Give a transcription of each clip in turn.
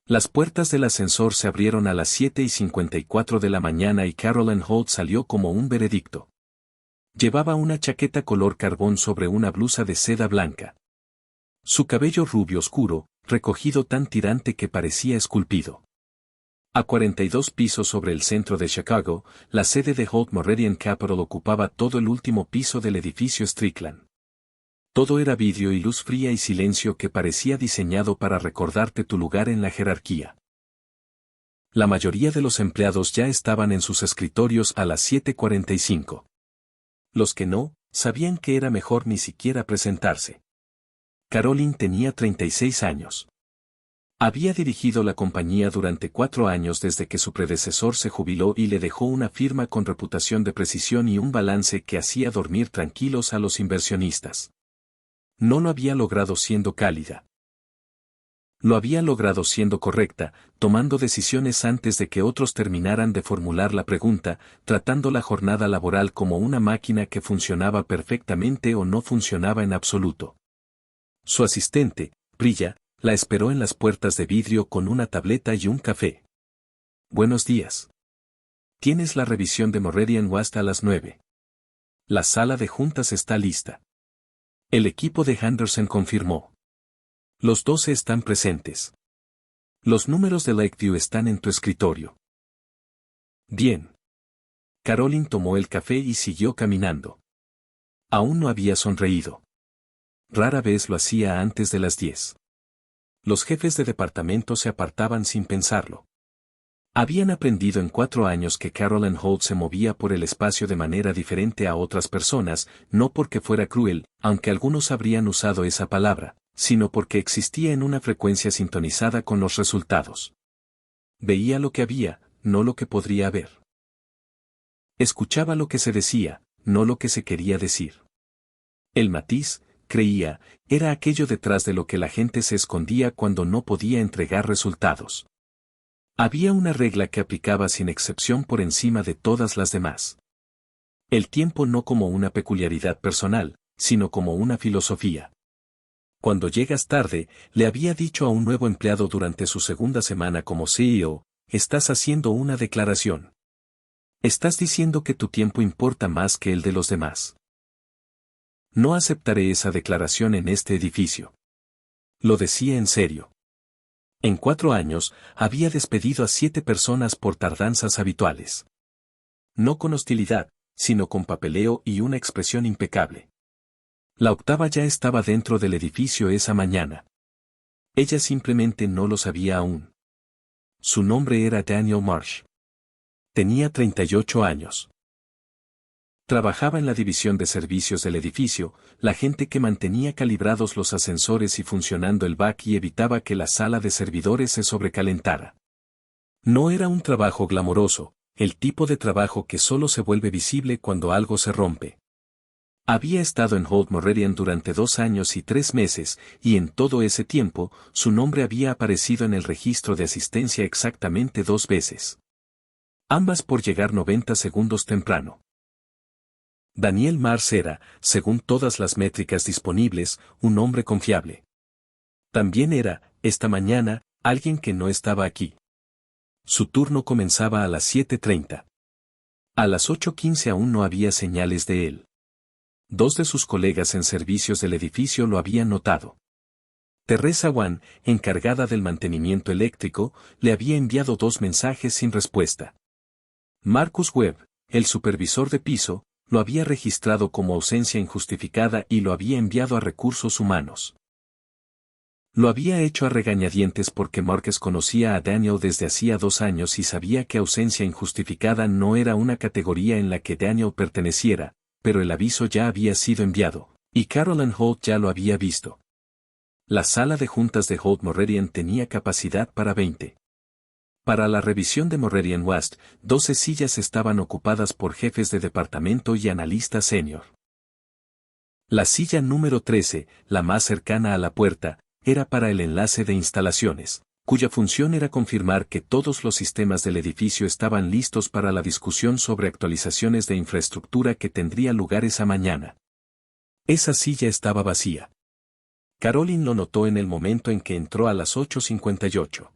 Las puertas del ascensor se abrieron a las 7:54 de la mañana y Carolyn Holt salió como un veredicto. Llevaba una chaqueta color carbón sobre una blusa de seda blanca. Su cabello rubio oscuro, recogido tan tirante que parecía esculpido. A 42 pisos sobre el centro de Chicago, la sede de Holt Moravian Capital ocupaba todo el último piso del edificio Strickland. Todo era vidrio y luz fría y silencio que parecía diseñado para recordarte tu lugar en la jerarquía. La mayoría de los empleados ya estaban en sus escritorios a las 7:45. Los que no, sabían que era mejor ni siquiera presentarse. Carolyn tenía 36 años. Había dirigido la compañía durante 4 años desde que su predecesor se jubiló y le dejó una firma con reputación de precisión y un balance que hacía dormir tranquilos a los inversionistas. No lo había logrado siendo cálida. Lo había logrado siendo correcta, tomando decisiones antes de que otros terminaran de formular la pregunta, tratando la jornada laboral como una máquina que funcionaba perfectamente o no funcionaba en absoluto. Su asistente, Brilla, la esperó en las puertas de vidrio con una tableta y un café. Buenos días. Tienes la revisión de Moravian West a las 9. La sala de juntas está lista. El equipo de Henderson confirmó. Los 12 están presentes. Los números de Lakeview están en tu escritorio. Bien. Carolyn tomó el café y siguió caminando. Aún no había sonreído. Rara vez lo hacía antes de las 10. Los jefes de departamento se apartaban sin pensarlo. Habían aprendido en 4 años que Carolyn Holt se movía por el espacio de manera diferente a otras personas, no porque fuera cruel, aunque algunos habrían usado esa palabra, sino porque existía en una frecuencia sintonizada con los resultados. Veía lo que había, no lo que podría haber. Escuchaba lo que se decía, no lo que se quería decir. El matiz, creía, era aquello detrás de lo que la gente se escondía cuando no podía entregar resultados. Había una regla que aplicaba sin excepción por encima de todas las demás. El tiempo no como una peculiaridad personal, sino como una filosofía. Cuando llegas tarde, le había dicho a un nuevo empleado durante su segunda semana como CEO, estás haciendo una declaración. Estás diciendo que tu tiempo importa más que el de los demás. No aceptaré esa declaración en este edificio. Lo decía en serio. En 4 años, había despedido a 7 personas por tardanzas habituales. No con hostilidad, sino con papeleo y una expresión impecable. La octava ya estaba dentro del edificio esa mañana. Ella simplemente no lo sabía aún. Su nombre era Daniel Marsh. Tenía 38 años. Trabajaba en la división de servicios del edificio, la gente que mantenía calibrados los ascensores y funcionando el back y evitaba que la sala de servidores se sobrecalentara. No era un trabajo glamoroso, el tipo de trabajo que solo se vuelve visible cuando algo se rompe. Había estado en Holt Moravian durante 2 años y 3 meses, y en todo ese tiempo, su nombre había aparecido en el registro de asistencia exactamente 2 veces. Ambas por llegar 90 segundos temprano. Daniel Mars era, según todas las métricas disponibles, un hombre confiable. También era, esta mañana, alguien que no estaba aquí. Su turno comenzaba a las 7:30. A las 8:15 aún no había señales de él. 2 de sus colegas en servicios del edificio lo habían notado. Teresa Wan, encargada del mantenimiento eléctrico, le había enviado 2 mensajes sin respuesta. Marcus Webb, el supervisor de piso, lo había registrado como ausencia injustificada y lo había enviado a recursos humanos. Lo había hecho a regañadientes porque Marcus conocía a Daniel desde hacía 2 años y sabía que ausencia injustificada no era una categoría en la que Daniel perteneciera, pero el aviso ya había sido enviado, y Carolyn Holt ya lo había visto. La sala de juntas de Holt Moravian tenía capacidad para 20. Para la revisión de Moravian West, 12 sillas estaban ocupadas por jefes de departamento y analistas senior. La silla número 13, la más cercana a la puerta, era para el enlace de instalaciones, cuya función era confirmar que todos los sistemas del edificio estaban listos para la discusión sobre actualizaciones de infraestructura que tendría lugar esa mañana. Esa silla estaba vacía. Carolyn lo notó en el momento en que entró a las 8:58.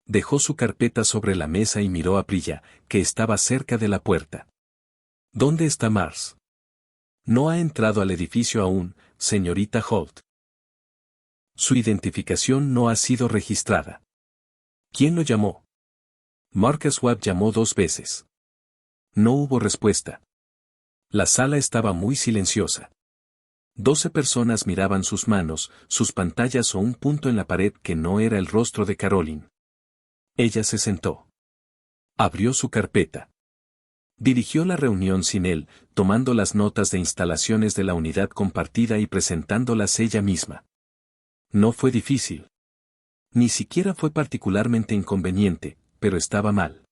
Dejó su carpeta sobre la mesa y miró a Prilla, que estaba cerca de la puerta. ¿Dónde está Mars? No ha entrado al edificio aún, señorita Holt. Su identificación no ha sido registrada. ¿Quién lo llamó? Marcus Webb llamó 2 veces. No hubo respuesta. La sala estaba muy silenciosa. 12 personas miraban sus manos, sus pantallas o un punto en la pared que no era el rostro de Caroline. Ella se sentó. Abrió su carpeta. Dirigió la reunión sin él, tomando las notas de instalaciones de la unidad compartida y presentándolas ella misma. No fue difícil. Ni siquiera fue particularmente inconveniente, pero estaba mal.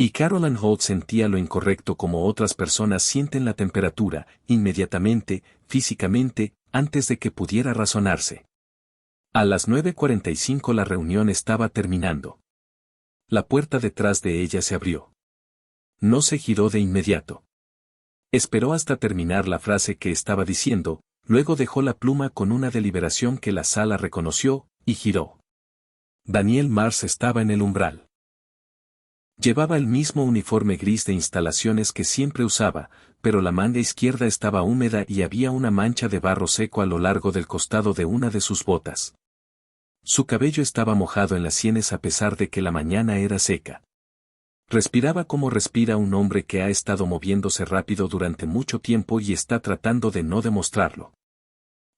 Y Caroline Holt sentía lo incorrecto como otras personas sienten la temperatura, inmediatamente, físicamente, antes de que pudiera razonarse. A las 9:45 la reunión estaba terminando. La puerta detrás de ella se abrió. No se giró de inmediato. Esperó hasta terminar la frase que estaba diciendo, luego dejó la pluma con una deliberación que la sala reconoció, y giró. Daniel Mars estaba en el umbral. Llevaba el mismo uniforme gris de instalaciones que siempre usaba, pero la manga izquierda estaba húmeda y había una mancha de barro seco a lo largo del costado de una de sus botas. Su cabello estaba mojado en las sienes a pesar de que la mañana era seca. Respiraba como respira un hombre que ha estado moviéndose rápido durante mucho tiempo y está tratando de no demostrarlo.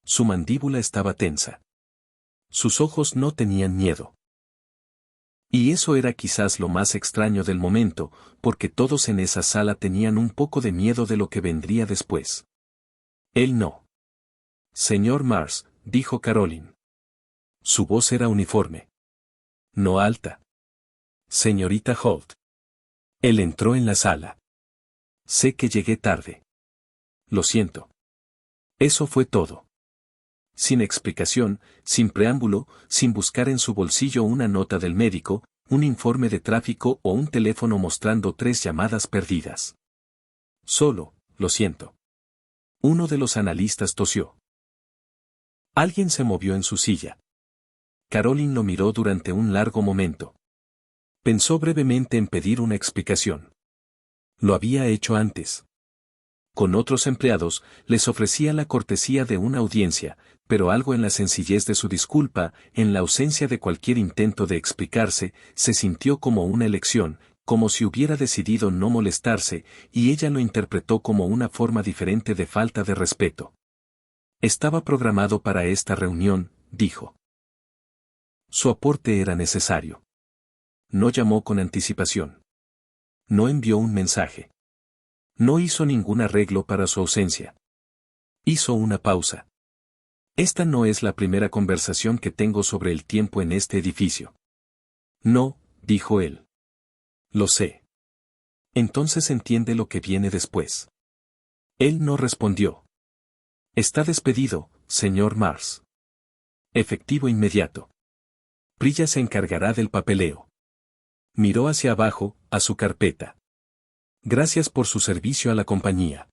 Su mandíbula estaba tensa. Sus ojos no tenían miedo. Y eso era quizás lo más extraño del momento, porque todos en esa sala tenían un poco de miedo de lo que vendría después. Él no. Señor Mars, dijo Caroline. Su voz era uniforme. No alta. Señorita Holt. Él entró en la sala. Sé que llegué tarde. Lo siento. Eso fue todo. Sin explicación, sin preámbulo, sin buscar en su bolsillo una nota del médico, un informe de tráfico o un teléfono mostrando 3 llamadas perdidas. Solo, lo siento. Uno de los analistas tosió. Alguien se movió en su silla. Caroline lo miró durante un largo momento. Pensó brevemente en pedir una explicación. Lo había hecho antes. Con otros empleados, les ofrecía la cortesía de una audiencia, pero algo en la sencillez de su disculpa, en la ausencia de cualquier intento de explicarse, se sintió como una elección, como si hubiera decidido no molestarse, y ella lo interpretó como una forma diferente de falta de respeto. Estaba programado para esta reunión, dijo. Su aporte era necesario. No llamó con anticipación. No envió un mensaje. No hizo ningún arreglo para su ausencia. Hizo una pausa. Esta no es la primera conversación que tengo sobre el tiempo en este edificio. No, dijo él. Lo sé. Entonces entiende lo que viene después. Él no respondió. Está despedido, señor Mars. Efectivo inmediato. Prilla se encargará del papeleo. Miró hacia abajo, a su carpeta. Gracias por su servicio a la compañía.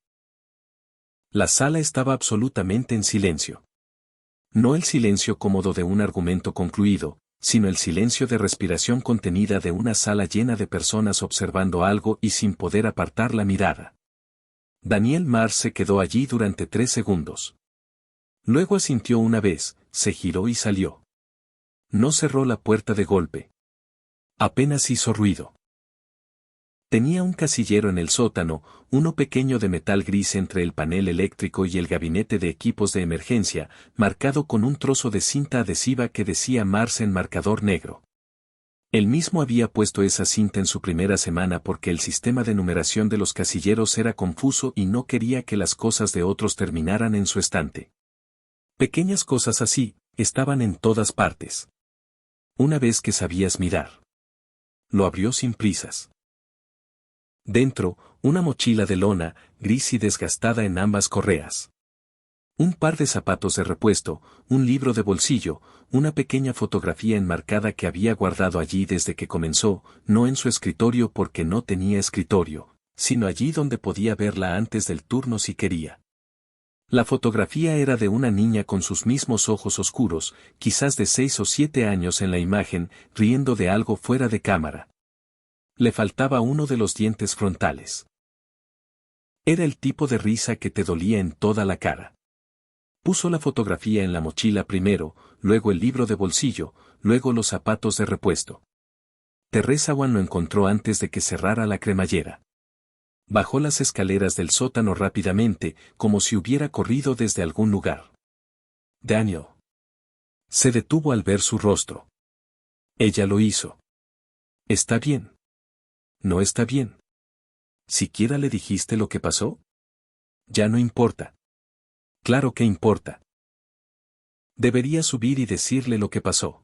La sala estaba absolutamente en silencio. No el silencio cómodo de un argumento concluido, sino el silencio de respiración contenida de una sala llena de personas observando algo y sin poder apartar la mirada. Daniel Mars se quedó allí durante 3 segundos. Luego asintió una vez, se giró y salió. No cerró la puerta de golpe. Apenas hizo ruido. Tenía un casillero en el sótano, uno pequeño de metal gris entre el panel eléctrico y el gabinete de equipos de emergencia, marcado con un trozo de cinta adhesiva que decía Mars en marcador negro. Él mismo había puesto esa cinta en su primera semana porque el sistema de numeración de los casilleros era confuso y no quería que las cosas de otros terminaran en su estante. Pequeñas cosas así, estaban en todas partes. Una vez que sabías mirar. Lo abrió sin prisas. Dentro, una mochila de lona, gris y desgastada en ambas correas. Un par de zapatos de repuesto, un libro de bolsillo, una pequeña fotografía enmarcada que había guardado allí desde que comenzó, no en su escritorio porque no tenía escritorio, sino allí donde podía verla antes del turno si quería. La fotografía era de una niña con sus mismos ojos oscuros, quizás de 6 o 7 años en la imagen, riendo de algo fuera de cámara. Le faltaba uno de los dientes frontales. Era el tipo de risa que te dolía en toda la cara. Puso la fotografía en la mochila primero, luego el libro de bolsillo, luego los zapatos de repuesto. Teresa Wan lo encontró antes de que cerrara la cremallera. Bajó las escaleras del sótano rápidamente, como si hubiera corrido desde algún lugar. Daniel. Se detuvo al ver su rostro. Ella lo hizo. ¿Está bien? No está bien. ¿Siquiera le dijiste lo que pasó? Ya no importa. Claro que importa. Debería subir y decirle lo que pasó.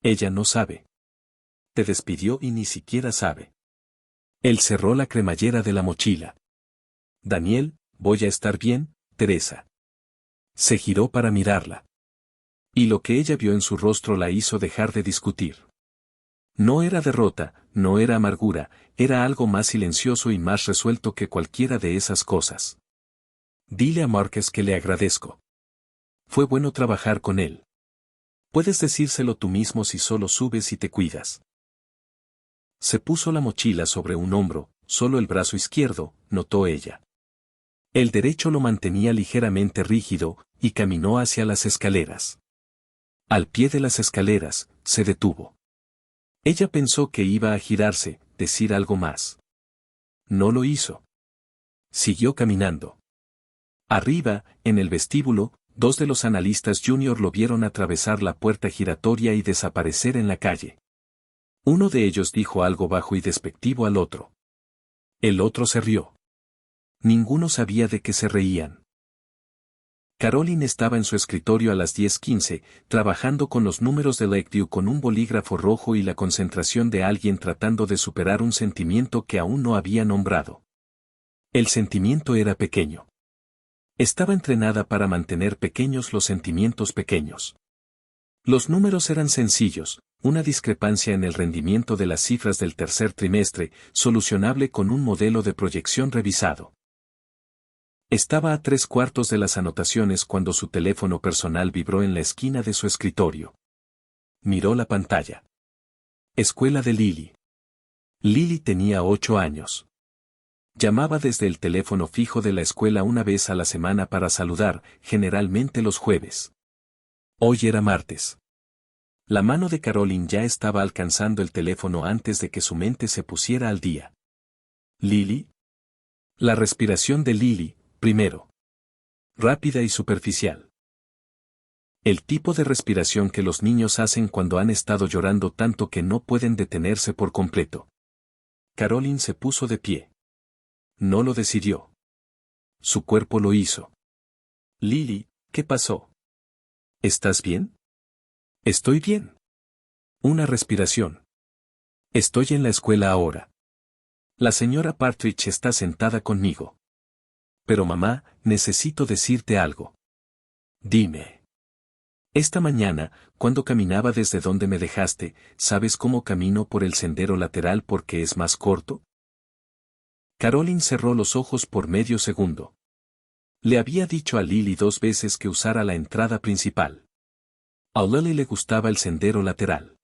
Ella no sabe. Te despidió y ni siquiera sabe. Él cerró la cremallera de la mochila. Daniel, voy a estar bien, Teresa. Se giró para mirarla. Y lo que ella vio en su rostro la hizo dejar de discutir. No era derrota, no era amargura, era algo más silencioso y más resuelto que cualquiera de esas cosas. Dile a Márquez que le agradezco. Fue bueno trabajar con él. Puedes decírselo tú mismo si solo subes y te cuidas. Se puso la mochila sobre un hombro, solo el brazo izquierdo, notó ella. El derecho lo mantenía ligeramente rígido, y caminó hacia las escaleras. Al pie de las escaleras, se detuvo. Ella pensó que iba a girarse, decir algo más. No lo hizo. Siguió caminando. Arriba, en el vestíbulo, dos de los analistas junior lo vieron atravesar la puerta giratoria y desaparecer en la calle. Uno de ellos dijo algo bajo y despectivo al otro. El otro se rió. Ninguno sabía de qué se reían. Caroline estaba en su escritorio a las 10:15, trabajando con los números de Lakeview con un bolígrafo rojo y la concentración de alguien tratando de superar un sentimiento que aún no había nombrado. El sentimiento era pequeño. Estaba entrenada para mantener pequeños los sentimientos pequeños. Los números eran sencillos, una discrepancia en el rendimiento de las cifras del tercer trimestre, solucionable con un modelo de proyección revisado. Estaba a 3/4 de las anotaciones cuando su teléfono personal vibró en la esquina de su escritorio. Miró la pantalla. Escuela de Lily. Lily tenía 8 años. Llamaba desde el teléfono fijo de la escuela una vez a la semana para saludar, generalmente los jueves. Hoy era martes. La mano de Caroline ya estaba alcanzando el teléfono antes de que su mente se pusiera al día. ¿Lily? La respiración de Lily, primero. Rápida y superficial. El tipo de respiración que los niños hacen cuando han estado llorando tanto que no pueden detenerse por completo. Caroline se puso de pie. No lo decidió. Su cuerpo lo hizo. Lily, ¿qué pasó? ¿Estás bien? Estoy bien. Una respiración. Estoy en la escuela ahora. La señora Partridge está sentada conmigo. Pero mamá, necesito decirte algo. Dime. Esta mañana, cuando caminaba desde donde me dejaste, ¿sabes cómo camino por el sendero lateral porque es más corto? Caroline cerró los ojos por medio segundo. Le había dicho a Lily 2 veces que usara la entrada principal. A Lily le gustaba el sendero lateral.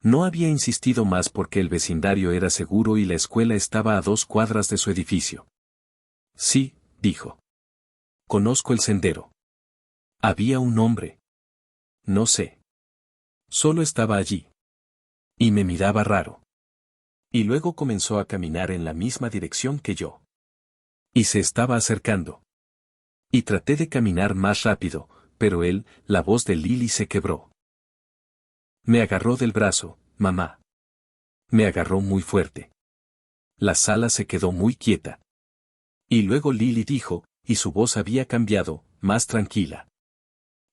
No había insistido más porque el vecindario era seguro y la escuela estaba a 2 cuadras de su edificio. Sí, dijo. Conozco el sendero. Había un hombre. No sé. Solo estaba allí. Y me miraba raro. Y luego comenzó a caminar en la misma dirección que yo. Y se estaba acercando. Y traté de caminar más rápido, pero la voz de Lily se quebró. Me agarró del brazo, mamá. Me agarró muy fuerte. La sala se quedó muy quieta. Y luego Lily dijo, y su voz había cambiado, más tranquila.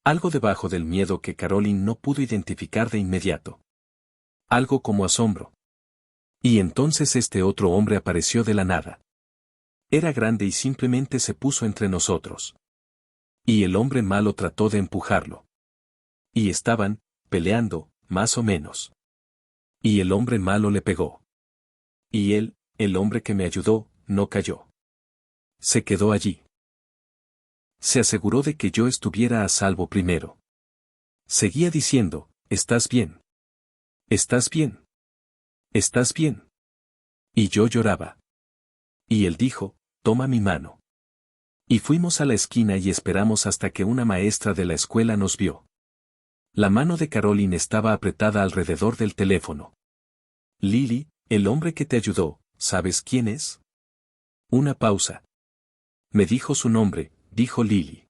Algo debajo del miedo que Caroline no pudo identificar de inmediato. Algo como asombro. Y entonces este otro hombre apareció de la nada. Era grande y simplemente se puso entre nosotros. Y el hombre malo trató de empujarlo. Y estaban, peleando, más o menos. Y el hombre malo le pegó. Y el hombre que me ayudó, no cayó. Se quedó allí. Se aseguró de que yo estuviera a salvo primero. Seguía diciendo, ¿estás bien? ¿Estás bien? ¿Estás bien? Y yo lloraba. Y él dijo, toma mi mano. Y fuimos a la esquina y esperamos hasta que una maestra de la escuela nos vio. La mano de Caroline estaba apretada alrededor del teléfono. Lily, el hombre que te ayudó, ¿sabes quién es? Una pausa. Me dijo su nombre, dijo Lily.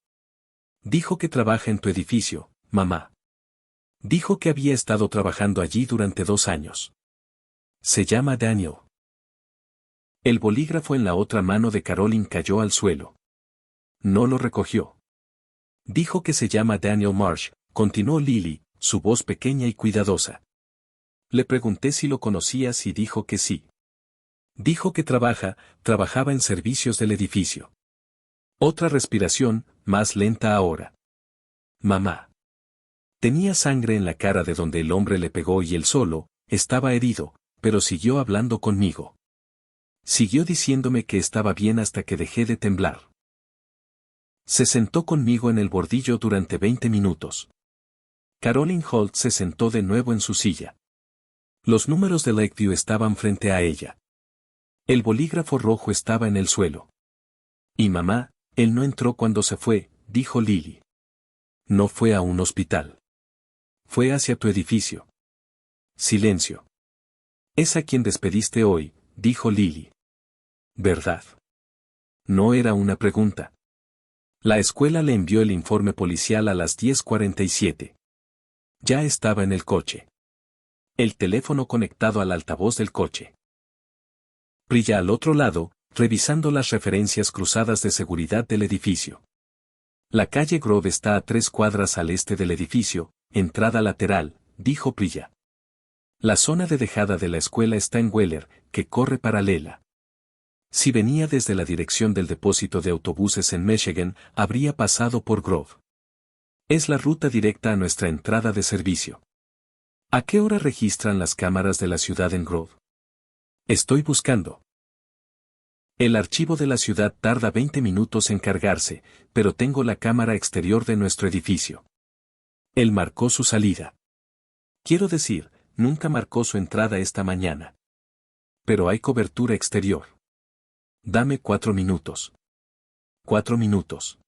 Dijo que trabaja en tu edificio, mamá. Dijo que había estado trabajando allí durante 2 años. Se llama Daniel. El bolígrafo en la otra mano de Caroline cayó al suelo. No lo recogió. Dijo que se llama Daniel Marsh, continuó Lily, su voz pequeña y cuidadosa. Le pregunté si lo conocías y dijo que sí. Dijo que trabajaba en servicios del edificio. Otra respiración, más lenta ahora. Mamá. Tenía sangre en la cara de donde el hombre le pegó y él solo, estaba herido, pero siguió hablando conmigo. Siguió diciéndome que estaba bien hasta que dejé de temblar. Se sentó conmigo en el bordillo durante 20 minutos. Caroline Holt se sentó de nuevo en su silla. Los números de Lakeview estaban frente a ella. El bolígrafo rojo estaba en el suelo. Y mamá, él no entró cuando se fue, dijo Lily. No fue a un hospital. Fue hacia tu edificio. Silencio. Es a quien despediste hoy, dijo Lily. ¿Verdad? No era una pregunta. La escuela le envió el informe policial a las 10:47. Ya estaba en el coche. El teléfono conectado al altavoz del coche. Brilla al otro lado, revisando las referencias cruzadas de seguridad del edificio. La calle Grove está a 3 cuadras al este del edificio, entrada lateral, dijo Prilla. La zona de dejada de la escuela está en Weller, que corre paralela. Si venía desde la dirección del depósito de autobuses en Michigan, habría pasado por Grove. Es la ruta directa a nuestra entrada de servicio. ¿A qué hora registran las cámaras de la ciudad en Grove? Estoy buscando. El archivo de la ciudad tarda 20 minutos en cargarse, pero tengo la cámara exterior de nuestro edificio. Él marcó su salida. Quiero decir, nunca marcó su entrada esta mañana. Pero hay cobertura exterior. Dame 4 minutos. 4 minutos.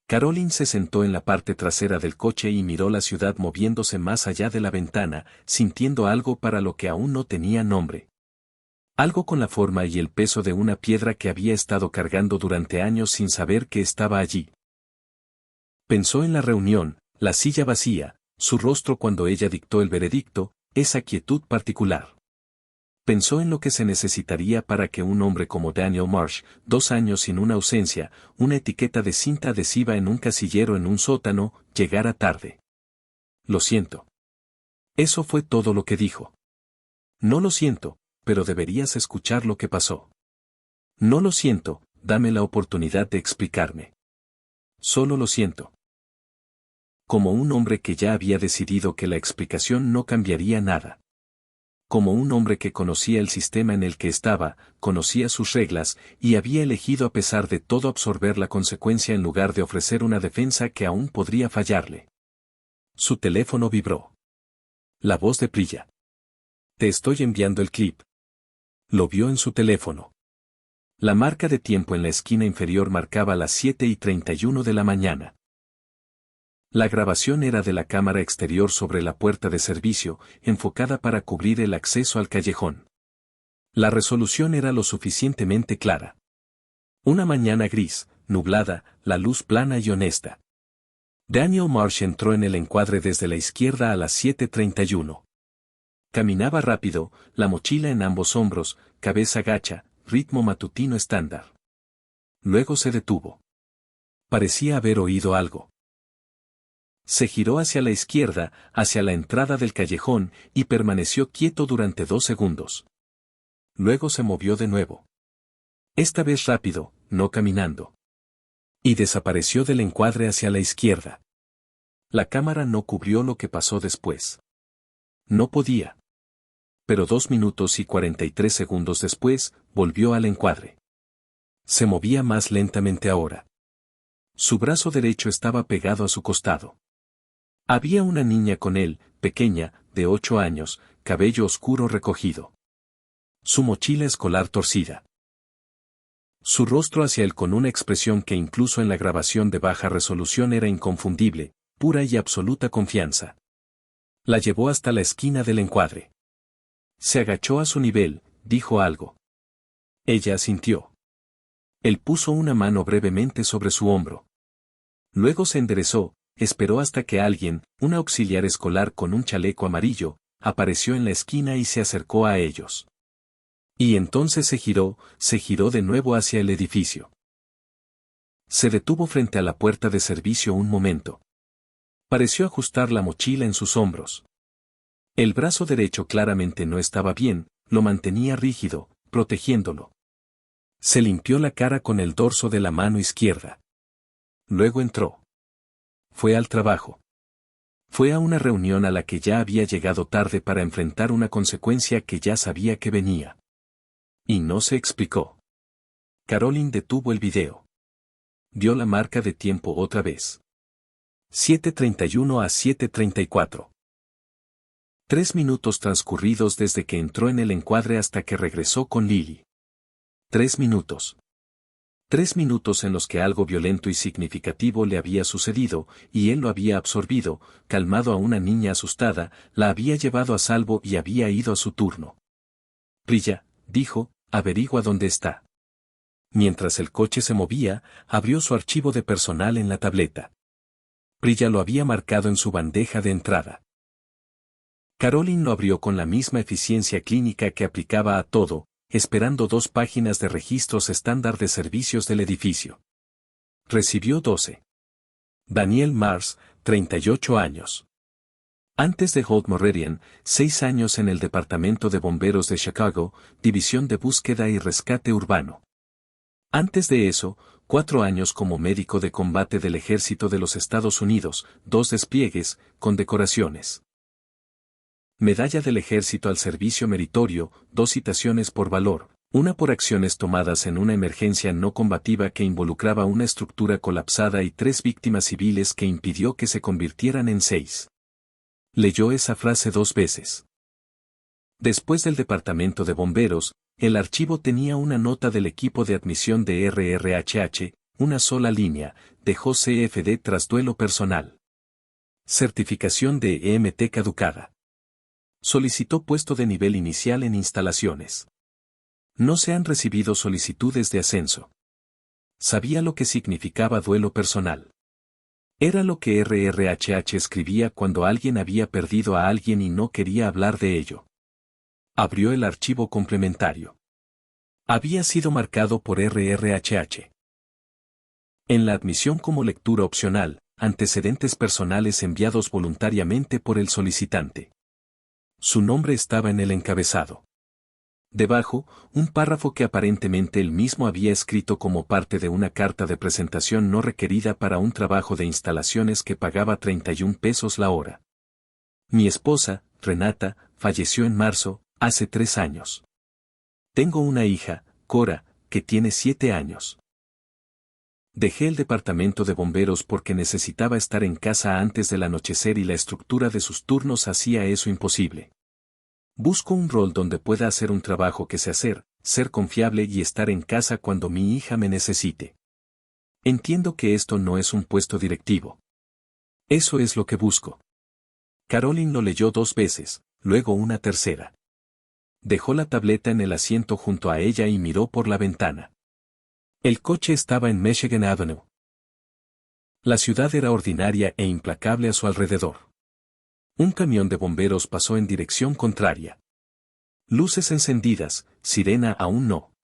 Caroline se sentó en la parte trasera del coche y miró la ciudad moviéndose más allá de la ventana, sintiendo algo para lo que aún no tenía nombre. Algo con la forma y el peso de una piedra que había estado cargando durante años sin saber que estaba allí. Pensó en la reunión, la silla vacía, su rostro cuando ella dictó el veredicto, esa quietud particular. Pensó en lo que se necesitaría para que un hombre como Daniel Marsh, 2 años sin una ausencia, una etiqueta de cinta adhesiva en un casillero en un sótano, llegara tarde. Lo siento. Eso fue todo lo que dijo. No lo siento, pero deberías escuchar lo que pasó. No lo siento, dame la oportunidad de explicarme. Solo lo siento. Como un hombre que ya había decidido que la explicación no cambiaría nada. Como un hombre que conocía el sistema en el que estaba, conocía sus reglas, y había elegido a pesar de todo absorber la consecuencia en lugar de ofrecer una defensa que aún podría fallarle. Su teléfono vibró. La voz de Prilla. Te estoy enviando el clip. Lo vio en su teléfono. La marca de tiempo en la esquina inferior marcaba las 7:31 de la mañana. La grabación era de la cámara exterior sobre la puerta de servicio, enfocada para cubrir el acceso al callejón. La resolución era lo suficientemente clara. Una mañana gris, nublada, la luz plana y honesta. Daniel Marsh entró en el encuadre desde la izquierda a las 7:31. Caminaba rápido, la mochila en ambos hombros, cabeza gacha, ritmo matutino estándar. Luego se detuvo. Parecía haber oído algo. Se giró hacia la izquierda, hacia la entrada del callejón, y permaneció quieto durante 2 segundos. Luego se movió de nuevo. Esta vez rápido, no caminando. Y desapareció del encuadre hacia la izquierda. La cámara no cubrió lo que pasó después. No podía. Pero 2 minutos y 43 segundos después, volvió al encuadre. Se movía más lentamente ahora. Su brazo derecho estaba pegado a su costado. Había una niña con él, pequeña, de 8 años, cabello oscuro recogido. Su mochila escolar torcida. Su rostro hacia él con una expresión que incluso en la grabación de baja resolución era inconfundible, pura y absoluta confianza. La llevó hasta la esquina del encuadre. Se agachó a su nivel, dijo algo. Ella asintió. Él puso una mano brevemente sobre su hombro. Luego se enderezó, esperó hasta que alguien, un auxiliar escolar con un chaleco amarillo, apareció en la esquina y se acercó a ellos. Y entonces se giró de nuevo hacia el edificio. Se detuvo frente a la puerta de servicio un momento. Pareció ajustar la mochila en sus hombros. El brazo derecho claramente no estaba bien, lo mantenía rígido, protegiéndolo. Se limpió la cara con el dorso de la mano izquierda. Luego entró. Fue al trabajo. Fue a una reunión a la que ya había llegado tarde para enfrentar una consecuencia que ya sabía que venía. Y no se explicó. Caroline detuvo el video. Vio la marca de tiempo otra vez. 7:31 a 7:34. 3 minutos transcurridos desde que entró en el encuadre hasta que regresó con Lily. 3 minutos. 3 minutos en los que algo violento y significativo le había sucedido, y él lo había absorbido, calmado a una niña asustada, la había llevado a salvo y había ido a su turno. Priya, dijo, averigua dónde está. Mientras el coche se movía, abrió su archivo de personal en la tableta. Priya lo había marcado en su bandeja de entrada. Caroline lo abrió con la misma eficiencia clínica que aplicaba a todo, esperando 2 páginas de registros estándar de servicios del edificio. Recibió 12. Daniel Mars, 38 años. Antes de Holt Morrerian, 6 años en el Departamento de Bomberos de Chicago, División de Búsqueda y Rescate Urbano. Antes de eso, 4 años como médico de combate del Ejército de los Estados Unidos, 2 despliegues, condecoraciones. Medalla del Ejército al Servicio Meritorio, 2 citaciones por valor, una por acciones tomadas en una emergencia no combativa que involucraba una estructura colapsada y 3 víctimas civiles que impidió que se convirtieran en 6. Leyó esa frase 2 veces. Después del Departamento de Bomberos, el archivo tenía una nota del equipo de admisión de RRHH, una sola línea, dejó CFD tras duelo personal. Certificación de EMT caducada. Solicitó puesto de nivel inicial en instalaciones. No se han recibido solicitudes de ascenso. Sabía lo que significaba duelo personal. Era lo que RRHH escribía cuando alguien había perdido a alguien y no quería hablar de ello. Abrió el archivo complementario. Había sido marcado por RRHH. En la admisión como lectura opcional, antecedentes personales enviados voluntariamente por el solicitante. Su nombre estaba en el encabezado. Debajo, un párrafo que aparentemente él mismo había escrito como parte de una carta de presentación no requerida para un trabajo de instalaciones que pagaba 31 pesos la hora. Mi esposa, Renata, falleció en marzo, hace 3 años. Tengo una hija, Cora, que tiene 7 años. Dejé el departamento de bomberos porque necesitaba estar en casa antes del anochecer y la estructura de sus turnos hacía eso imposible. Busco un rol donde pueda hacer un trabajo que sé hacer, ser confiable y estar en casa cuando mi hija me necesite. Entiendo que esto no es un puesto directivo. Eso es lo que busco. Caroline lo leyó 2 veces, luego una tercera. Dejó la tableta en el asiento junto a ella y miró por la ventana. El coche estaba en Michigan Avenue. La ciudad era ordinaria e implacable a su alrededor. Un camión de bomberos pasó en dirección contraria. Luces encendidas, sirena aún no.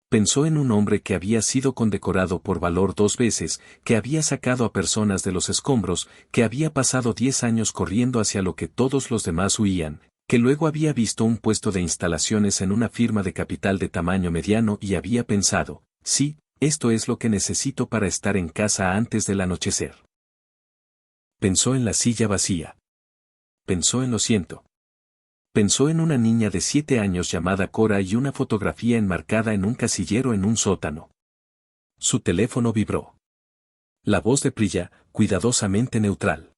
Pensó en un hombre que había sido condecorado por valor 2 veces, que había sacado a personas de los escombros, que había pasado 10 años corriendo hacia lo que todos los demás huían, que luego había visto un puesto de instalaciones en una firma de capital de tamaño mediano y había pensado, sí, esto es lo que necesito para estar en casa antes del anochecer. Pensó en la silla vacía. Pensó en lo siento. Pensó en una niña de 7 años llamada Cora y una fotografía enmarcada en un casillero en un sótano. Su teléfono vibró. La voz de Priya, cuidadosamente neutral.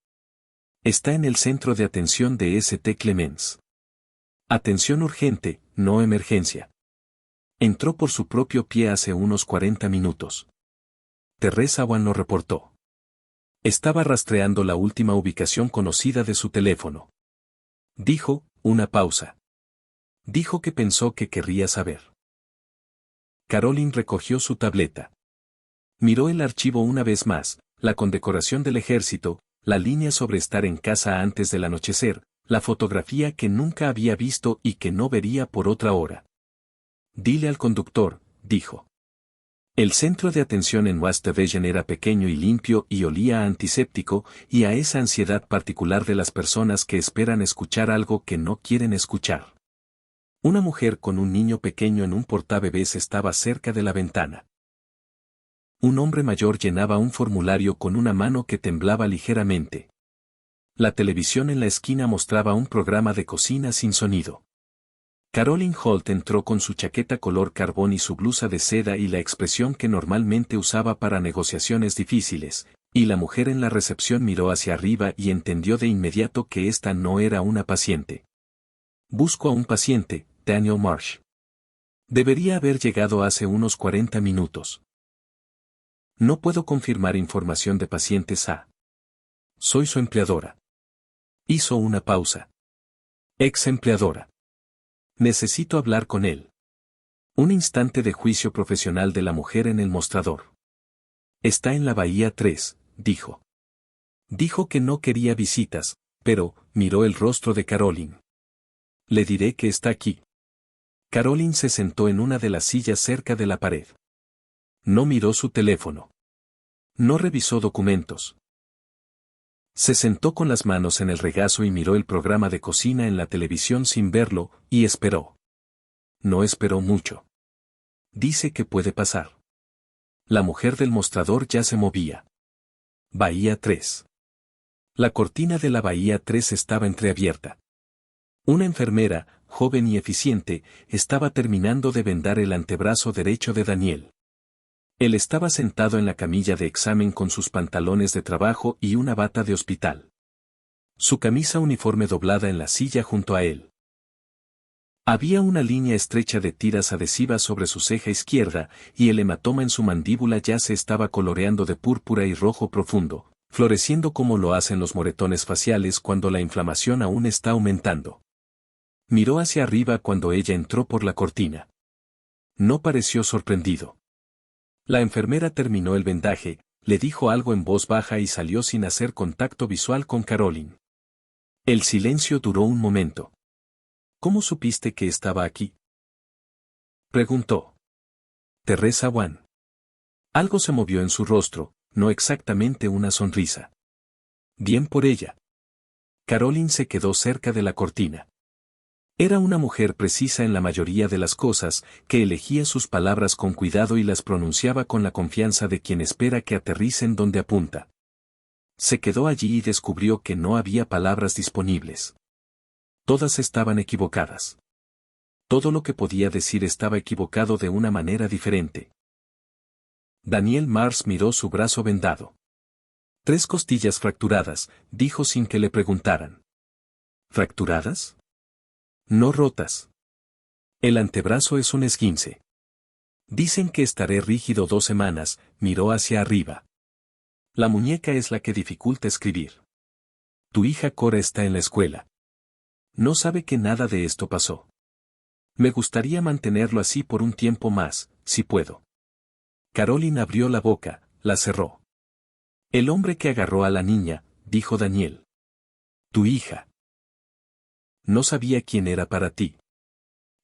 Está en el centro de atención de St. Clemens. Atención urgente, no emergencia. Entró por su propio pie hace unos 40 minutos. Teresa Wan lo reportó. Estaba rastreando la última ubicación conocida de su teléfono. Dijo, una pausa. Dijo que pensó que querría saber. Caroline recogió su tableta. Miró el archivo una vez más, la condecoración del ejército, la línea sobre estar en casa antes del anochecer, la fotografía que nunca había visto y que no vería por otra hora. Dile al conductor, dijo. El centro de atención en West Division era pequeño y limpio y olía a antiséptico y a esa ansiedad particular de las personas que esperan escuchar algo que no quieren escuchar. Una mujer con un niño pequeño en un portabebés estaba cerca de la ventana. Un hombre mayor llenaba un formulario con una mano que temblaba ligeramente. La televisión en la esquina mostraba un programa de cocina sin sonido. Caroline Holt entró con su chaqueta color carbón y su blusa de seda y la expresión que normalmente usaba para negociaciones difíciles, y la mujer en la recepción miró hacia arriba y entendió de inmediato que esta no era una paciente. Busco a un paciente, Daniel Marsh. Debería haber llegado hace unos 40 minutos. No puedo confirmar información de pacientes A. Soy su empleadora. Hizo una pausa. Ex empleadora. Necesito hablar con él. Un instante de juicio profesional de la mujer en el mostrador. Está en la Bahía 3, dijo. Dijo que no quería visitas, pero miró el rostro de Caroline. Le diré que está aquí. Caroline se sentó en una de las sillas cerca de la pared. No miró su teléfono. No revisó documentos. Se sentó con las manos en el regazo y miró el programa de cocina en la televisión sin verlo, y esperó. No esperó mucho. Dice que puede pasar. La mujer del mostrador ya se movía. Bahía 3. La cortina de la Bahía 3 estaba entreabierta. Una enfermera, joven y eficiente, estaba terminando de vendar el antebrazo derecho de Daniel. Él estaba sentado en la camilla de examen con sus pantalones de trabajo y una bata de hospital. Su camisa uniforme doblada en la silla junto a él. Había una línea estrecha de tiras adhesivas sobre su ceja izquierda, y el hematoma en su mandíbula ya se estaba coloreando de púrpura y rojo profundo, floreciendo como lo hacen los moretones faciales cuando la inflamación aún está aumentando. Miró hacia arriba cuando ella entró por la cortina. No pareció sorprendido. La enfermera terminó el vendaje, le dijo algo en voz baja y salió sin hacer contacto visual con Caroline. El silencio duró un momento. ¿Cómo supiste que estaba aquí? Preguntó. Teresa Wan. Algo se movió en su rostro, no exactamente una sonrisa. Bien por ella. Caroline se quedó cerca de la cortina. Era una mujer precisa en la mayoría de las cosas, que elegía sus palabras con cuidado y las pronunciaba con la confianza de quien espera que aterricen donde apunta. Se quedó allí y descubrió que no había palabras disponibles. Todas estaban equivocadas. Todo lo que podía decir estaba equivocado de una manera diferente. Daniel Mars miró su brazo vendado. 3 costillas fracturadas, dijo sin que le preguntaran. ¿Fracturadas? No rotas. El antebrazo es un esguince. Dicen que estaré rígido 2 semanas, miró hacia arriba. La muñeca es la que dificulta escribir. Tu hija Cora está en la escuela. No sabe que nada de esto pasó. Me gustaría mantenerlo así por un tiempo más, si puedo. Caroline abrió la boca, la cerró. El hombre que agarró a la niña, dijo Daniel. Tu hija. No sabía quién era para ti.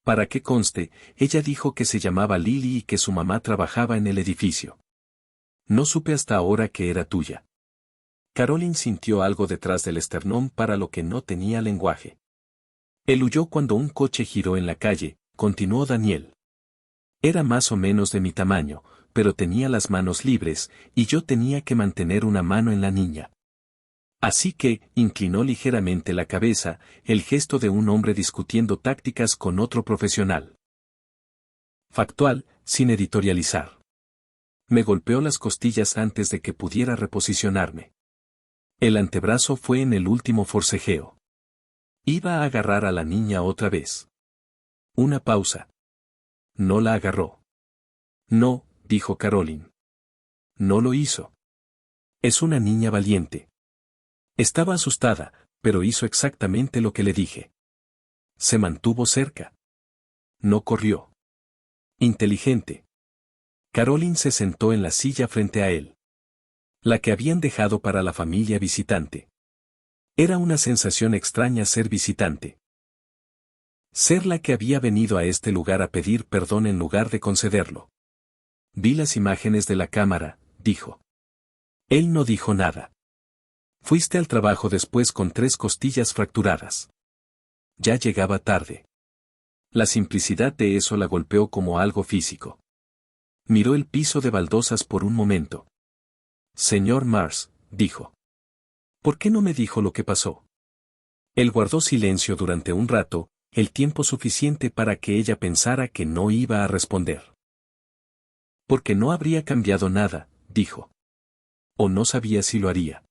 Para que conste, ella dijo que se llamaba Lily y que su mamá trabajaba en el edificio. No supe hasta ahora que era tuya. Caroline sintió algo detrás del esternón para lo que no tenía lenguaje. Él huyó cuando un coche giró en la calle, continuó Daniel. Era más o menos de mi tamaño, pero tenía las manos libres, y yo tenía que mantener una mano en la niña. Así que, inclinó ligeramente la cabeza, el gesto de un hombre discutiendo tácticas con otro profesional. Factual, sin editorializar. Me golpeó las costillas antes de que pudiera reposicionarme. El antebrazo fue en el último forcejeo. Iba a agarrar a la niña otra vez. Una pausa. No la agarró. No, dijo Caroline. No lo hizo. Es una niña valiente. Estaba asustada, pero hizo exactamente lo que le dije. Se mantuvo cerca. No corrió. Inteligente. Caroline se sentó en la silla frente a él. La que habían dejado para la familia visitante. Era una sensación extraña ser visitante. Ser la que había venido a este lugar a pedir perdón en lugar de concederlo. Vi las imágenes de la cámara, dijo. Él no dijo nada. Fuiste al trabajo después con 3 costillas fracturadas. Ya llegaba tarde. La simplicidad de eso la golpeó como algo físico. Miró el piso de baldosas por un momento. Señor Mars, dijo. ¿Por qué no me dijo lo que pasó? Él guardó silencio durante un rato, el tiempo suficiente para que ella pensara que no iba a responder. Porque no habría cambiado nada, dijo. O no sabía si lo haría.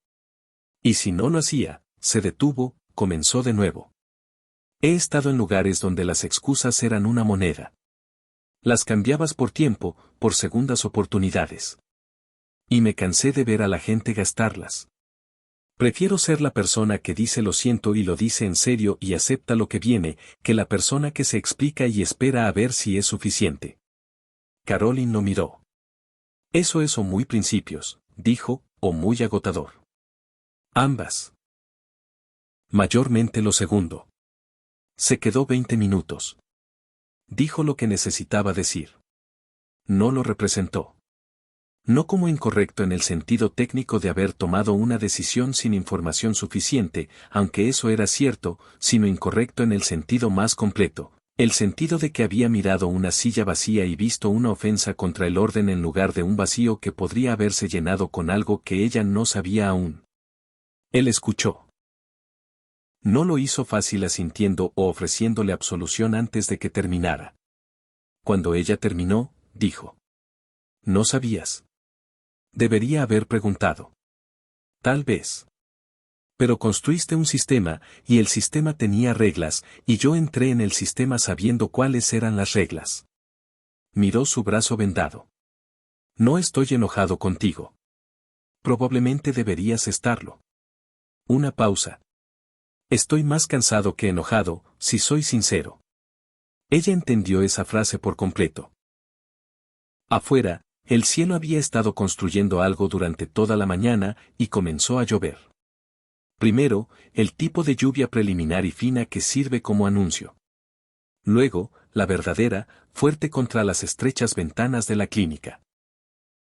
Y si no lo hacía, se detuvo, comenzó de nuevo. He estado en lugares donde las excusas eran una moneda. Las cambiabas por tiempo, por segundas oportunidades. Y me cansé de ver a la gente gastarlas. Prefiero ser la persona que dice lo siento y lo dice en serio y acepta lo que viene, que la persona que se explica y espera a ver si es suficiente. Caroline lo miró. Eso es o muy principios, dijo, o muy agotador. Ambas. Mayormente lo segundo. Se quedó 20 minutos. Dijo lo que necesitaba decir. No lo representó. No como incorrecto en el sentido técnico de haber tomado una decisión sin información suficiente, aunque eso era cierto, sino incorrecto en el sentido más completo, el sentido de que había mirado una silla vacía y visto una ofensa contra el orden en lugar de un vacío que podría haberse llenado con algo que ella no sabía aún. Él escuchó. No lo hizo fácil asintiendo o ofreciéndole absolución antes de que terminara. Cuando ella terminó, dijo. ¿No sabías? Debería haber preguntado. Tal vez. Pero construiste un sistema, y el sistema tenía reglas, y yo entré en el sistema sabiendo cuáles eran las reglas. Miró su brazo vendado. No estoy enojado contigo. Probablemente deberías estarlo. Una pausa. Estoy más cansado que enojado, si soy sincero. Ella entendió esa frase por completo. Afuera, el cielo había estado construyendo algo durante toda la mañana y comenzó a llover. Primero, el tipo de lluvia preliminar y fina que sirve como anuncio. Luego, la verdadera, fuerte contra las estrechas ventanas de la clínica.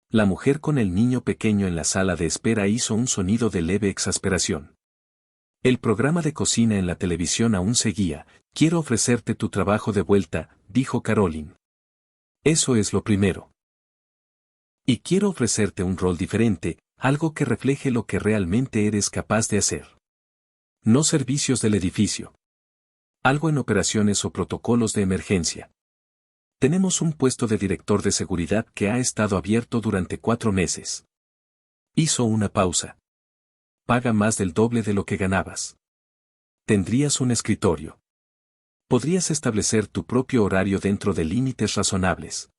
La mujer con el niño pequeño en la sala de espera hizo un sonido de leve exasperación. El programa de cocina en la televisión aún seguía. Quiero ofrecerte tu trabajo de vuelta, dijo Caroline. Eso es lo primero. Y quiero ofrecerte un rol diferente, algo que refleje lo que realmente eres capaz de hacer. No servicios del edificio. Algo en operaciones o protocolos de emergencia. Tenemos un puesto de director de seguridad que ha estado abierto durante 4 meses. Hizo una pausa. Paga más del doble de lo que ganabas. Tendrías un escritorio. Podrías establecer tu propio horario dentro de límites razonables.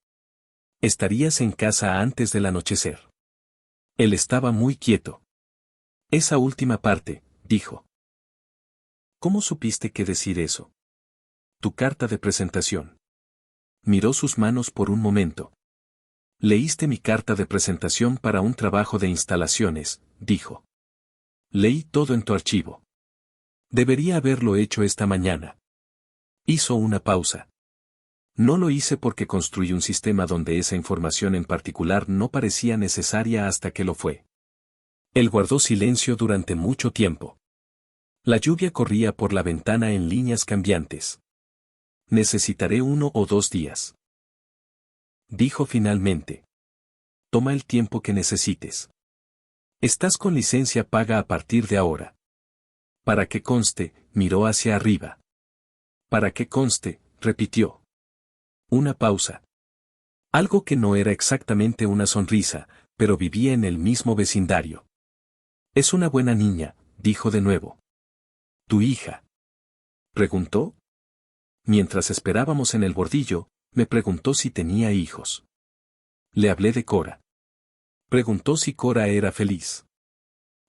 Estarías en casa antes del anochecer. Él estaba muy quieto. Esa última parte, dijo. ¿Cómo supiste qué decir eso? Tu carta de presentación. Miró sus manos por un momento. Leíste mi carta de presentación para un trabajo de instalaciones, dijo. Leí todo en tu archivo. Debería haberlo hecho esta mañana. Hizo una pausa. No lo hice porque construí un sistema donde esa información en particular no parecía necesaria hasta que lo fue. Él guardó silencio durante mucho tiempo. La lluvia corría por la ventana en líneas cambiantes. Necesitaré 1 o 2 días. Dijo finalmente. Toma el tiempo que necesites. Estás con licencia paga a partir de ahora. Para que conste, miró hacia arriba. Para que conste, repitió. Una pausa. Algo que no era exactamente una sonrisa, pero vivía en el mismo vecindario. Es una buena niña, dijo de nuevo. ¿Tu hija? Preguntó. Mientras esperábamos en el bordillo, me preguntó si tenía hijos. Le hablé de Cora. Preguntó si Cora era feliz.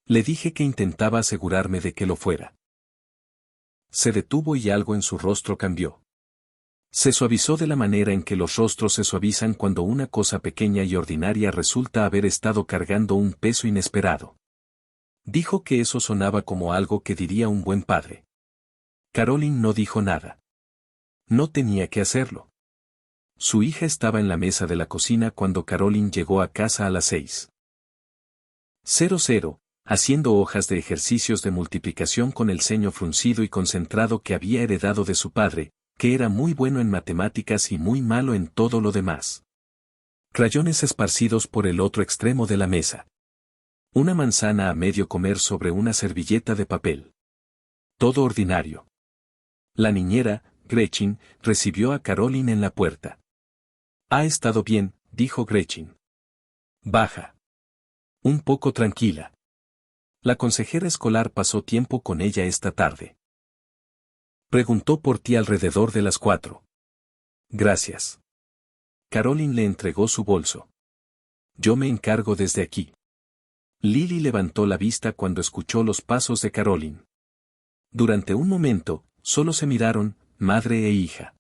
Le dije que intentaba asegurarme de que lo fuera. Se detuvo y algo en su rostro cambió. Se suavizó de la manera en que los rostros se suavizan cuando una cosa pequeña y ordinaria resulta haber estado cargando un peso inesperado. Dijo que eso sonaba como algo que diría un buen padre. Caroline no dijo nada. No tenía que hacerlo. Su hija estaba en la mesa de la cocina cuando Caroline llegó a casa a las 6:00, haciendo hojas de ejercicios de multiplicación con el ceño fruncido y concentrado que había heredado de su padre, que era muy bueno en matemáticas y muy malo en todo lo demás. Crayones esparcidos por el otro extremo de la mesa. Una manzana a medio comer sobre una servilleta de papel. Todo ordinario. La niñera, Gretchen, recibió a Caroline en la puerta. Ha estado bien, dijo Gretchen. Baja. Un poco tranquila. La consejera escolar pasó tiempo con ella esta tarde. Preguntó por ti alrededor de las 4. Gracias. Caroline le entregó su bolso. Yo me encargo desde aquí. Lily levantó la vista cuando escuchó los pasos de Caroline. Durante un momento, solo se miraron, madre e hija.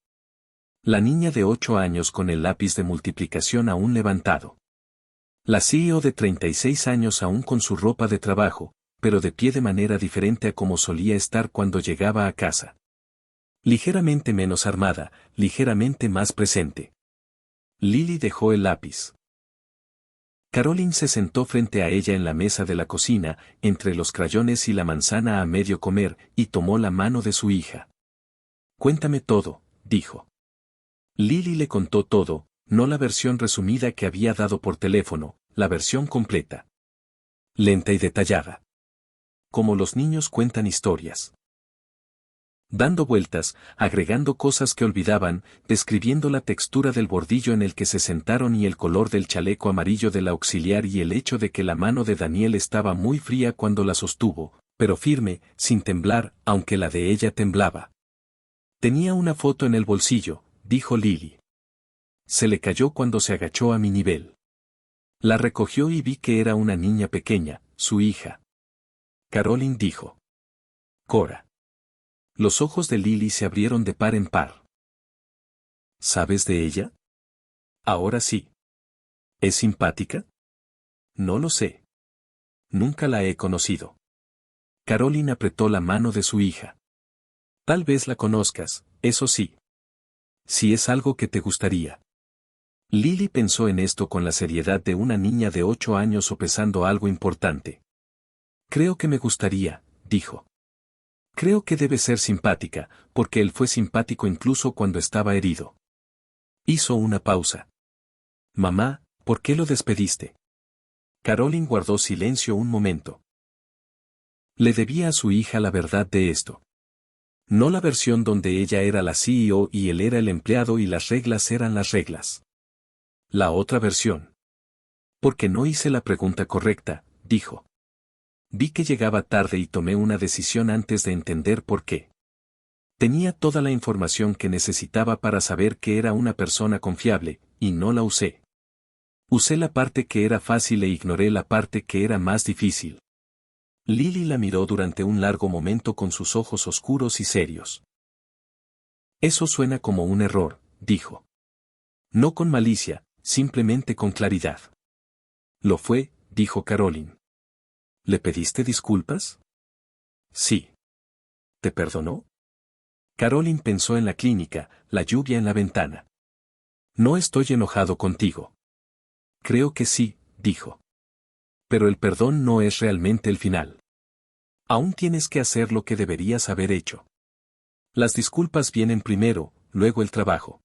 La niña de 8 años con el lápiz de multiplicación aún levantado. La CEO de 36 años aún con su ropa de trabajo, pero de pie de manera diferente a como solía estar cuando llegaba a casa. Ligeramente menos armada, ligeramente más presente. Lily dejó el lápiz. Caroline se sentó frente a ella en la mesa de la cocina, entre los crayones y la manzana a medio comer, y tomó la mano de su hija. Cuéntame todo, dijo. Lily le contó todo, no la versión resumida que había dado por teléfono, la versión completa. Lenta y detallada. Como los niños cuentan historias. Dando vueltas, agregando cosas que olvidaban, describiendo la textura del bordillo en el que se sentaron y el color del chaleco amarillo del auxiliar y el hecho de que la mano de Daniel estaba muy fría cuando la sostuvo, pero firme, sin temblar, aunque la de ella temblaba. Tenía una foto en el bolsillo, dijo Lily. Se le cayó cuando se agachó a mi nivel. La recogió y vi que era una niña pequeña, su hija. Caroline dijo. Cora. Los ojos de Lily se abrieron de par en par. ¿Sabes de ella? Ahora sí. ¿Es simpática? No lo sé. Nunca la he conocido. Caroline apretó la mano de su hija. Tal vez la conozcas, eso sí. Si es algo que te gustaría. Lily pensó en esto con la seriedad de una niña de 8 años sopesando algo importante. Creo que me gustaría, dijo. Creo que debe ser simpática, porque él fue simpático incluso cuando estaba herido. Hizo una pausa. Mamá, ¿por qué lo despediste? Caroline guardó silencio un momento. Le debía a su hija la verdad de esto. No la versión donde ella era la CEO y él era el empleado y las reglas eran las reglas. La otra versión. Porque no hice la pregunta correcta, dijo. Vi que llegaba tarde y tomé una decisión antes de entender por qué. Tenía toda la información que necesitaba para saber que era una persona confiable, y no la usé. Usé la parte que era fácil e ignoré la parte que era más difícil. Lily la miró durante un largo momento con sus ojos oscuros y serios. Eso suena como un error, dijo. No con malicia, simplemente con claridad. Lo fue, dijo Caroline. ¿Le pediste disculpas? Sí. ¿Te perdonó? Caroline pensó en la clínica, la lluvia en la ventana. No estoy enojado contigo. Creo que sí, dijo. Pero el perdón no es realmente el final. Aún tienes que hacer lo que deberías haber hecho. Las disculpas vienen primero, luego el trabajo.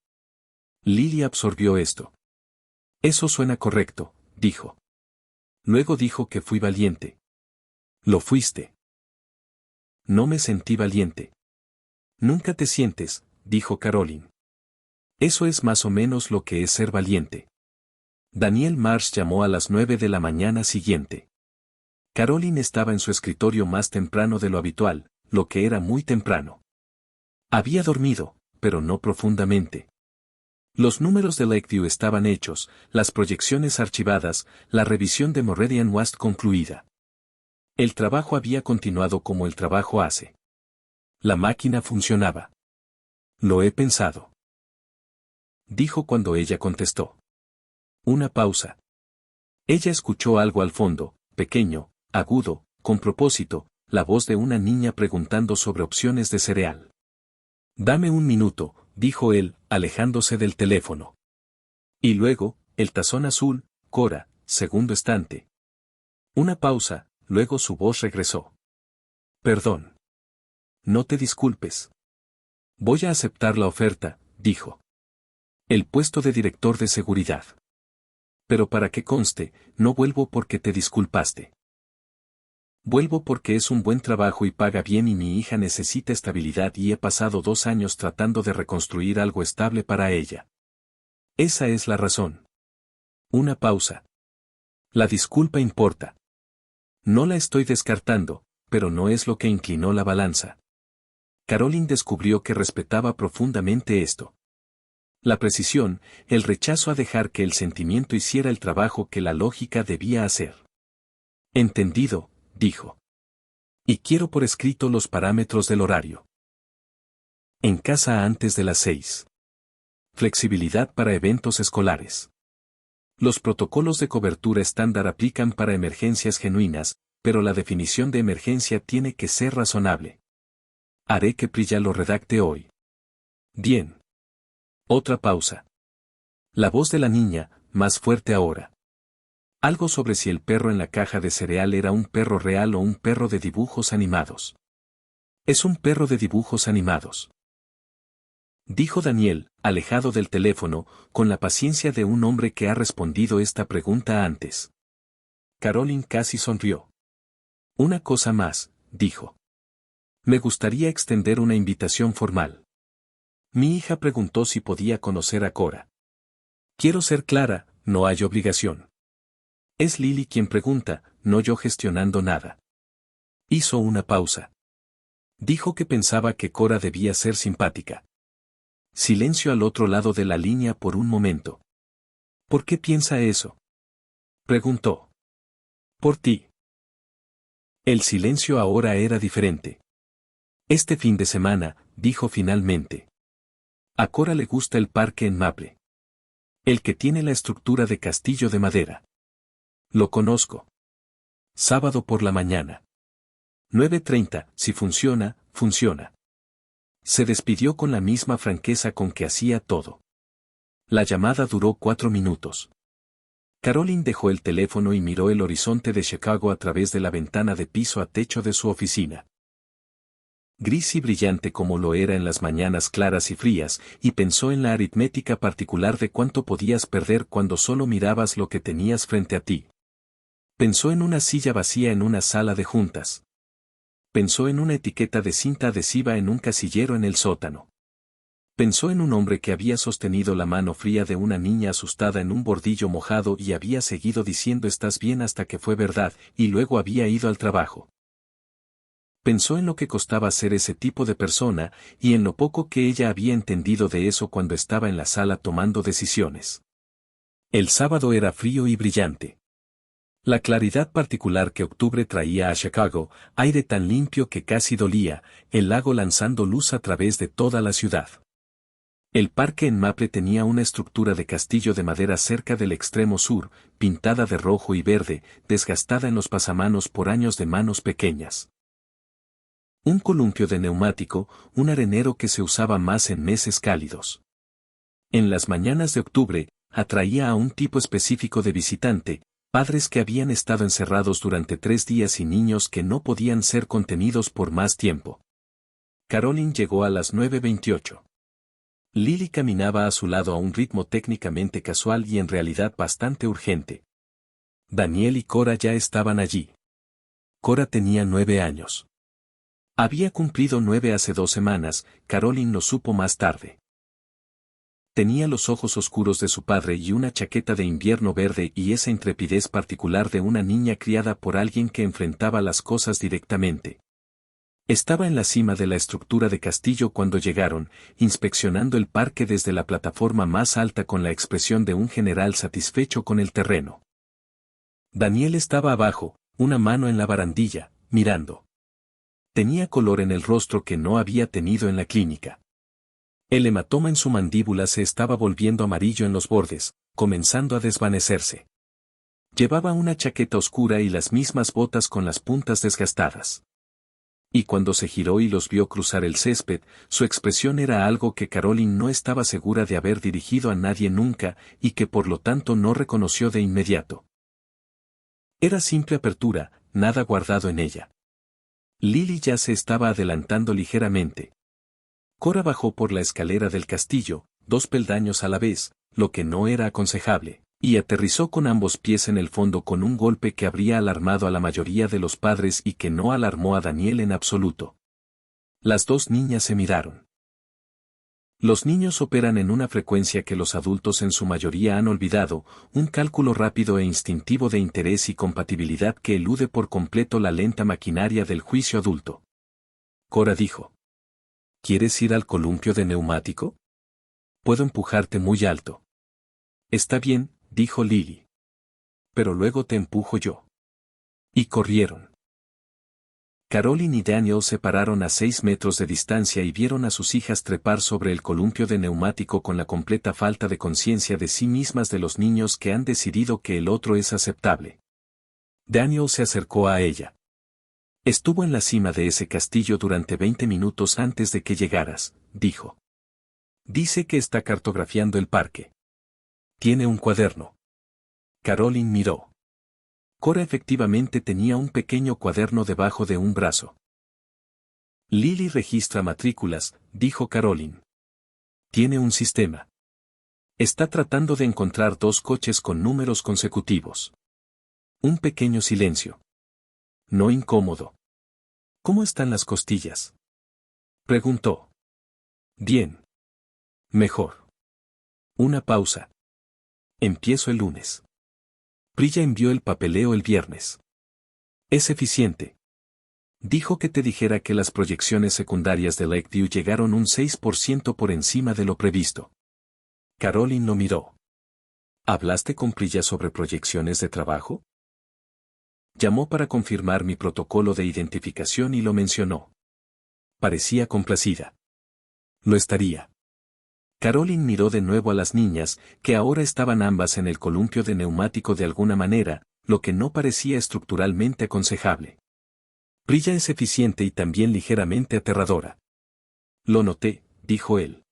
Lily absorbió esto. Eso suena correcto, dijo. Luego dijo que fui valiente. Lo fuiste. No me sentí valiente. Nunca te sientes, dijo Caroline. Eso es más o menos lo que es ser valiente. Daniel Marsh llamó a las 9 de la mañana siguiente. Caroline estaba en su escritorio más temprano de lo habitual, lo que era muy temprano. Había dormido, pero no profundamente. Los números de Lakeview estaban hechos, las proyecciones archivadas, la revisión de Meridian West concluida. El trabajo había continuado como el trabajo hace. La máquina funcionaba. Lo he pensado. Dijo cuando ella contestó. Una pausa. Ella escuchó algo al fondo, pequeño, agudo, con propósito, la voz de una niña preguntando sobre opciones de cereal. Dame un minuto, dijo él, alejándose del teléfono. Y luego, el tazón azul, Cora, segundo estante. Una pausa, luego su voz regresó. Perdón. No te disculpes. Voy a aceptar la oferta, dijo. El puesto de director de seguridad. Pero para que conste, no vuelvo porque te disculpaste. Vuelvo porque es un buen trabajo y paga bien y mi hija necesita estabilidad y he pasado 2 años tratando de reconstruir algo estable para ella. Esa es la razón. Una pausa. La disculpa importa. No la estoy descartando, pero no es lo que inclinó la balanza. Caroline descubrió que respetaba profundamente esto. La precisión, el rechazo a dejar que el sentimiento hiciera el trabajo que la lógica debía hacer. Entendido, dijo. Y quiero por escrito los parámetros del horario. En casa antes de las 6. Flexibilidad para eventos escolares. Los protocolos de cobertura estándar aplican para emergencias genuinas, pero la definición de emergencia tiene que ser razonable. Haré que Priya lo redacte hoy. Bien. Otra pausa. La voz de la niña, más fuerte ahora. Algo sobre si el perro en la caja de cereal era un perro real o un perro de dibujos animados. Es un perro de dibujos animados. Dijo Daniel, alejado del teléfono, con la paciencia de un hombre que ha respondido esta pregunta antes. Caroline casi sonrió. Una cosa más, dijo. Me gustaría extender una invitación formal. Mi hija preguntó si podía conocer a Cora. Quiero ser clara, no hay obligación. Es Lily quien pregunta, no yo gestionando nada. Hizo una pausa. Dijo que pensaba que Cora debía ser simpática. Silencio al otro lado de la línea por un momento. ¿Por qué piensa eso? Preguntó. Por ti. El silencio ahora era diferente. Este fin de semana, dijo finalmente. A Cora le gusta el parque en Maple. El que tiene la estructura de castillo de madera. Lo conozco. Sábado por la mañana. 9:30, si funciona, funciona. Se despidió con la misma franqueza con que hacía todo. La llamada duró 4 minutos. Caroline dejó el teléfono y miró el horizonte de Chicago a través de la ventana de piso a techo de su oficina. Gris y brillante como lo era en las mañanas claras y frías, y pensó en la aritmética particular de cuánto podías perder cuando solo mirabas lo que tenías frente a ti. Pensó en una silla vacía en una sala de juntas. Pensó en una etiqueta de cinta adhesiva en un casillero en el sótano. Pensó en un hombre que había sostenido la mano fría de una niña asustada en un bordillo mojado y había seguido diciendo estás bien hasta que fue verdad, y luego había ido al trabajo. Pensó en lo que costaba ser ese tipo de persona, y en lo poco que ella había entendido de eso cuando estaba en la sala tomando decisiones. El sábado era frío y brillante. La claridad particular que octubre traía a Chicago, aire tan limpio que casi dolía, el lago lanzando luz a través de toda la ciudad. El parque en Maple tenía una estructura de castillo de madera cerca del extremo sur, pintada de rojo y verde, desgastada en los pasamanos por años de manos pequeñas. Un columpio de neumático, un arenero que se usaba más en meses cálidos. En las mañanas de octubre, atraía a un tipo específico de visitante, padres que habían estado encerrados durante 3 días y niños que no podían ser contenidos por más tiempo. Caroline llegó a las 9:28. Lily caminaba a su lado a un ritmo técnicamente casual y en realidad bastante urgente. Daniel y Cora ya estaban allí. Cora tenía 9 años. Había cumplido 9 hace 2 semanas, Caroline lo supo más tarde. Tenía los ojos oscuros de su padre y una chaqueta de invierno verde y esa intrepidez particular de una niña criada por alguien que enfrentaba las cosas directamente. Estaba en la cima de la estructura de castillo cuando llegaron, inspeccionando el parque desde la plataforma más alta con la expresión de un general satisfecho con el terreno. Daniel estaba abajo, una mano en la barandilla, mirando. Tenía color en el rostro que no había tenido en la clínica. El hematoma en su mandíbula se estaba volviendo amarillo en los bordes, comenzando a desvanecerse. Llevaba una chaqueta oscura y las mismas botas con las puntas desgastadas. Y cuando se giró y los vio cruzar el césped, su expresión era algo que Caroline no estaba segura de haber dirigido a nadie nunca y que por lo tanto no reconoció de inmediato. Era simple apertura, nada guardado en ella. Lily ya se estaba adelantando ligeramente. Cora bajó por la escalera del castillo, 2 peldaños a la vez, lo que no era aconsejable, y aterrizó con ambos pies en el fondo con un golpe que habría alarmado a la mayoría de los padres y que no alarmó a Daniel en absoluto. Las 2 niñas se miraron. Los niños operan en una frecuencia que los adultos en su mayoría han olvidado, un cálculo rápido e instintivo de interés y compatibilidad que elude por completo la lenta maquinaria del juicio adulto. Cora dijo: ¿Quieres ir al columpio de neumático? Puedo empujarte muy alto. Está bien, dijo Lily. Pero luego te empujo yo. Y corrieron. Caroline y Daniel se pararon a 6 metros de distancia y vieron a sus hijas trepar sobre el columpio de neumático con la completa falta de conciencia de sí mismas de los niños que han decidido que el otro es aceptable. Daniel se acercó a ella. Estuvo en la cima de ese castillo durante 20 minutos antes de que llegaras, dijo. Dice que está cartografiando el parque. Tiene un cuaderno. Caroline miró. Cora efectivamente tenía un pequeño cuaderno debajo de un brazo. Lily registra matrículas, dijo Caroline. Tiene un sistema. Está tratando de encontrar 2 coches con números consecutivos. Un pequeño silencio. No incómodo. ¿Cómo están las costillas? Preguntó. Bien. Mejor. Una pausa. Empiezo el lunes. Prilla envió el papeleo el viernes. Es eficiente. Dijo que te dijera que las proyecciones secundarias de Lakeview llegaron un 6% por encima de lo previsto. Caroline lo miró. ¿Hablaste con Prilla sobre proyecciones de trabajo? Llamó para confirmar mi protocolo de identificación y lo mencionó. Parecía complacida. Lo estaría. Caroline miró de nuevo a las niñas, que ahora estaban ambas en el columpio de neumático de alguna manera, lo que no parecía estructuralmente aconsejable. Prilla es eficiente y también ligeramente aterradora. Lo noté, dijo él.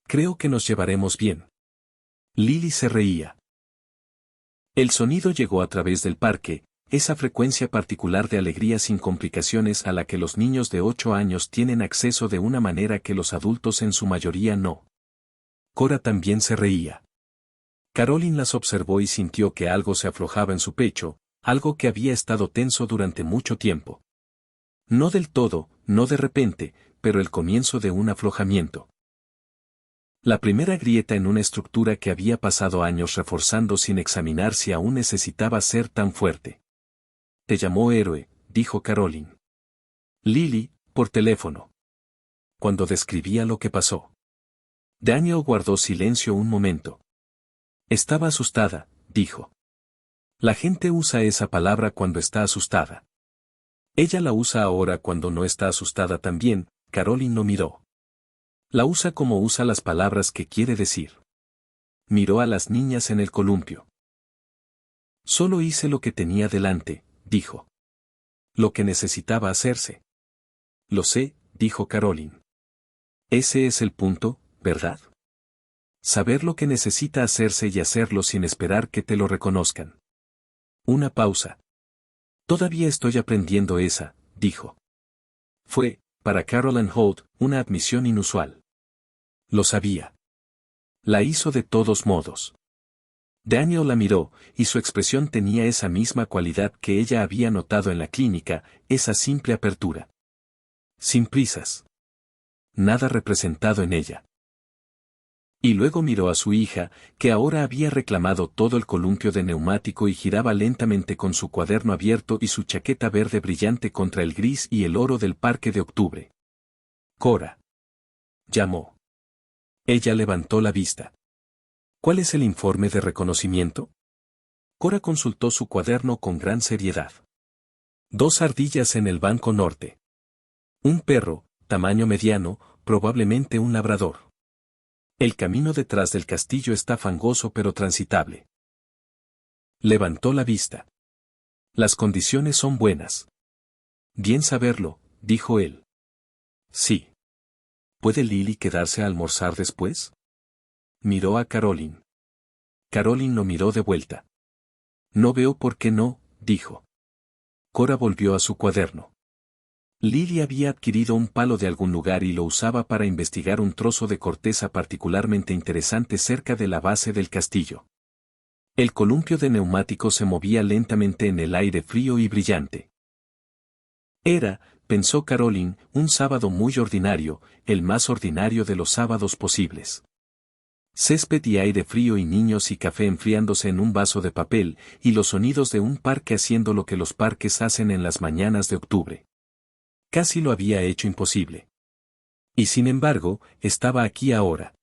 Creo que nos llevaremos bien. Lily se reía. El sonido llegó a través del parque, esa frecuencia particular de alegría sin complicaciones a la que los niños de 8 años tienen acceso de una manera que los adultos en su mayoría no. Cora también se reía. Caroline las observó y sintió que algo se aflojaba en su pecho, algo que había estado tenso durante mucho tiempo. No del todo, no de repente, pero el comienzo de un aflojamiento. La primera grieta en una estructura que había pasado años reforzando sin examinar si aún necesitaba ser tan fuerte. Te llamó héroe, dijo Caroline. Lily, por teléfono. Cuando describía lo que pasó. Daniel guardó silencio un momento. Estaba asustada, dijo. La gente usa esa palabra cuando está asustada. Ella la usa ahora cuando no está asustada también, Caroline lo miró. La usa como usa las palabras que quiere decir. Miró a las niñas en el columpio. Solo hice lo que tenía delante, dijo. Lo que necesitaba hacerse. Lo sé, dijo Caroline. Ese es el punto, ¿verdad? Saber lo que necesita hacerse y hacerlo sin esperar que te lo reconozcan. Una pausa. Todavía estoy aprendiendo esa, dijo. Fue, para Caroline Holt, una admisión inusual. Lo sabía. La hizo de todos modos. Daniel la miró, y su expresión tenía esa misma cualidad que ella había notado en la clínica, esa simple apertura. Sin prisas. Nada representado en ella. Y luego miró a su hija, que ahora había reclamado todo el columpio de neumático y giraba lentamente con su cuaderno abierto y su chaqueta verde brillante contra el gris y el oro del Parque de Octubre. Cora. Llamó. Ella levantó la vista. ¿Cuál es el informe de reconocimiento? Cora consultó su cuaderno con gran seriedad. 2 ardillas en el Banco Norte. Un perro, tamaño mediano, probablemente un labrador. El camino detrás del castillo está fangoso pero transitable. Levantó la vista. Las condiciones son buenas. Bien saberlo, dijo él. Sí. ¿Puede Lily quedarse a almorzar después? Miró a Caroline. Caroline lo miró de vuelta. No veo por qué no, dijo. Cora volvió a su cuaderno. Lily había adquirido un palo de algún lugar y lo usaba para investigar un trozo de corteza particularmente interesante cerca de la base del castillo. El columpio de neumático se movía lentamente en el aire frío y brillante. Era, pensó Caroline, un sábado muy ordinario, el más ordinario de los sábados posibles. Césped y aire frío y niños y café enfriándose en un vaso de papel, y los sonidos de un parque haciendo lo que los parques hacen en las mañanas de octubre. Casi lo había hecho imposible. Y sin embargo, estaba aquí ahora.